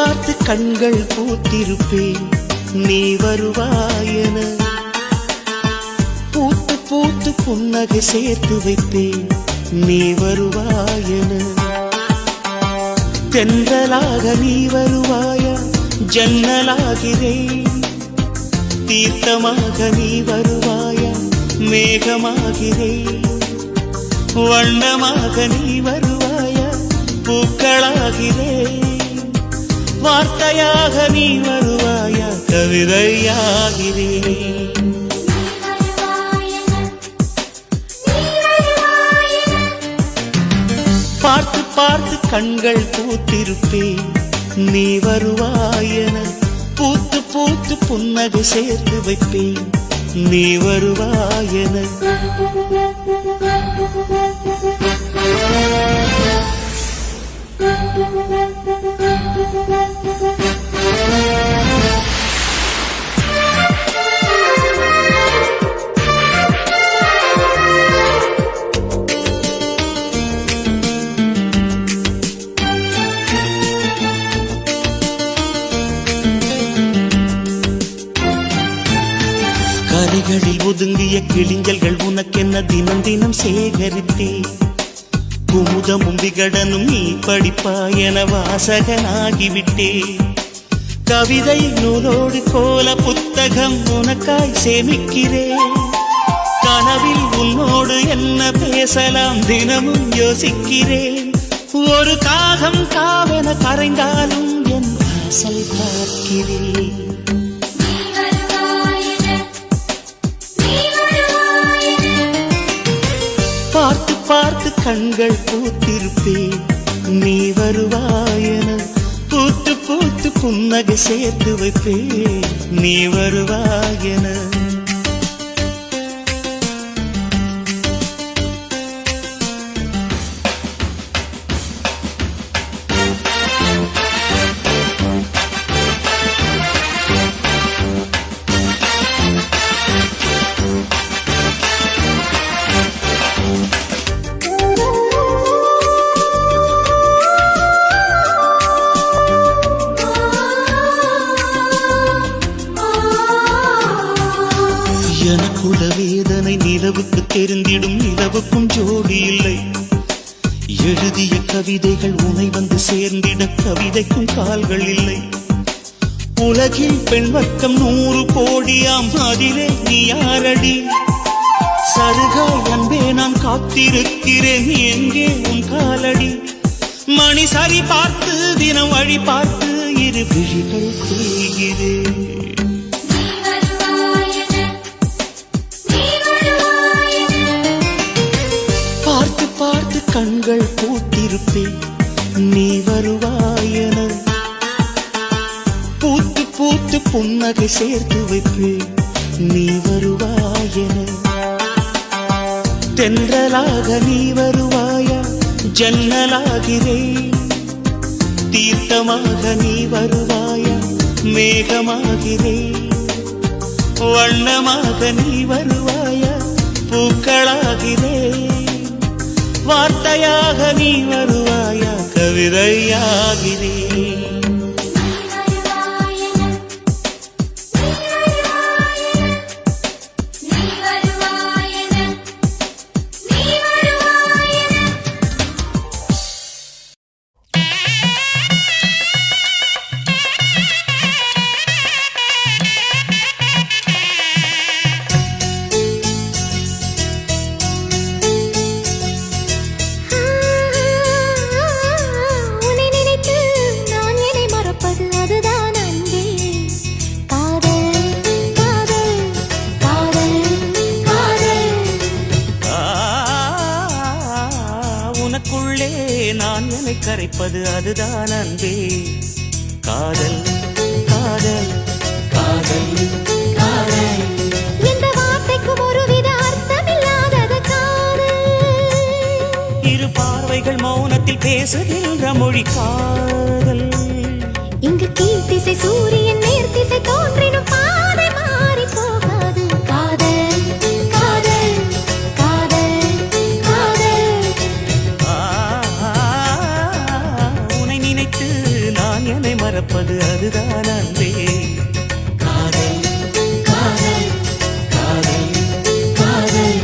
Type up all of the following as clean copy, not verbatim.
பார்த்து கண்கள் பூத்திருப்பேன் நீ வருவாயென. பூத்து பூத்து புன்னகை சேர்த்து வைப்பேன் நீ வருவாயென. தென்றலாக நீ வருவாயா ஜன்னலாகிறேன். தீர்த்தமாக நீ வருவாயா மேகமாகிறேன். வண்ணமாக நீ வருவாயா பூக்களாகிறேன். வார்த்தையாக நீ வருவாயா கவிதையாகிறேன். பார்த்து பார்த்து கண்கள் பூத்திருப்பேன் நீ வருவாயென. பூத்து பூத்து புன்னகை சேர்த்து வைப்பேன் நீ வருவாயென. கரைகளில் ஒதுங்கிய கிளிஞ்சல்கள் உனக்கென்ன தினம் தினம் சேகரித்தே. குமுதமும் விகடனும் நீ படிப்பாய் என வாசகனாகிவிட்டே. கவிதை நூலோடு கோல புத்தகம் உனக்காய் சேமிக்கிறேன். கனவில் உன்னோடு என்ன பேசலாம் தினமும் யோசிக்கிறேன். ஒரு காகம் காவென கரைந்தாலும் என் வாசல் பார்க்கிறேன். பார்த்து பார்த்து கண்கள் பூத்திருப்பேன் நீ வருவாயென. பூத்து பூத்து புன்னகை சேர்த்து வைப்பேன் நீ வருவாயென. எனக்குள்ள வேதனை நிலவுக்கு தெரிந்திடும். நிலவுக்கும் ஜோடி இல்லை. எழுதிய கவிதைகள் உனை வந்து சேர்ந்திட கவிதைக்கும் கால்கள் இல்லை. உலகில் பெண் வர்க்கம் 100 கோடியாம் அதிலே நீ யாரடி? சருகாய் அன்பே நான் காத்திருக்கிறேன் எங்கே உன் காலடி? மணி சரி பார்த்து தினம் வழி பார்த்து இரு விழிகள் தேய்கிறேன். பார்த்து பார்த்து கண்கள் பூத்திருப்பேன் நீ வருவாயென. பூத்து பூத்து புன்னகை சேர்த்து வைப்பேன் நீ வருவாயென. தென்றலாக நீ வருவாயா ஜன்னலாகிறேன். தீர்த்தமாக நீ வருவாயா மேகமாகிறேன். வண்ணமாக நீ வருவாயா பூக்களாகிறேன். வார்த்தையாக நீ வருவாயா கவிதையாகிறேன். உனக்குள்ளே நான் என்னை கரைப்பது அதுதான் அன்பே. காதல் காதல் காதல் காதல். இந்த வார்த்தைக்கும் ஒருவித அர்த்தமில்லாதது காதல். இரு பார்வைகள் மௌனத்தில் பேசுகின்ற மொழி காதல். இங்கு கீழ்த்திசை சூரியன் நேர்த்திசை தோன்றினும் பாதை மாறி போகாது. காதல் காதல் காதல் காதல். உன்னை நினைத்து நான் என்னை மறப்பது அதுதான் அன்பே. காதல் காதல் காதல் காதல்.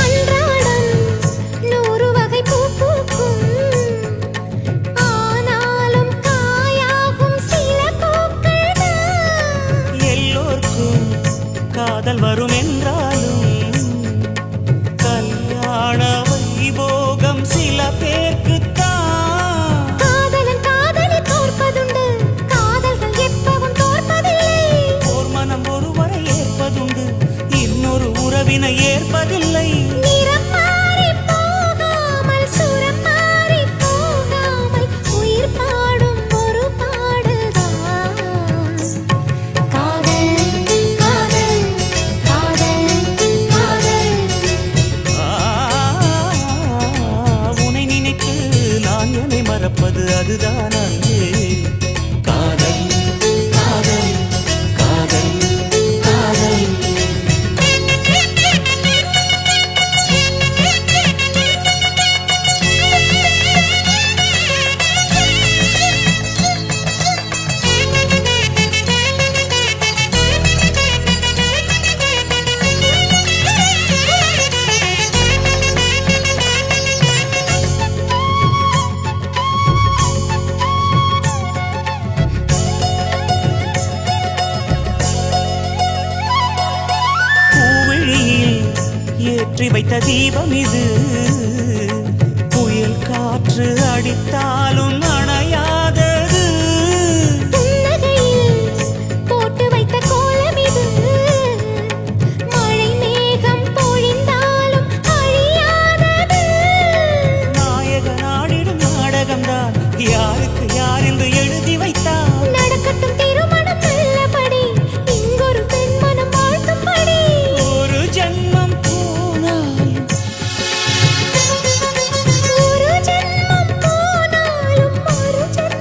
அன்றாடம் 100 வகை பூ பூக்கும். ஆனாலும் காயாகும் சில பூக்கள் தான். எல்லோர்க்கும் காதல் வரும் என்றாலும் கல்யாண வைபோகம் சில பேர்க்குத்தான். காதலன் காதலி தோற்பதுண்டு. காதல்கள் எப்பவும் தோற்பதில்லை. ஓர் மனம் ஒருவரை ஏற்பதுண்டு, இன்னொரு உறவினை ஏற்பதில்லை. நிறம் மாறிப் போகாமல், சுரம் மாறிப் போகாமல், உயிர் பாடும் ஒரு பாடல்தான். காதல் காதல் காதல் காதல். உனை நினைத்து நான் என்னை மறப்பது அதுதான் அன்பே. காதல் காதல் காதல் காதல். பூவிழியில் ஏற்றி வைத்த தீபம் இது, புயல் காற்று அடித்தாலும் அணையாதது. புன்னகையில் போட்டு வைத்த கோலம் இது, மழை மேகம் பொழிந்தாலும் அழியாதது. நாயக நாடிடும் நாடகம்தான் யாருக்கு யார் என்று எழுதி வைத்தார். நடக்கட்டும் திருமணம் நல்லபடி, இங்கொரு பெண் மனம் வாழ்த்தும்படி. ஒரு ஜென்மம் போனாலும் ஒரு ஜென்மம் போனாலும் மறு ஜென்மம்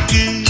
இருக்கு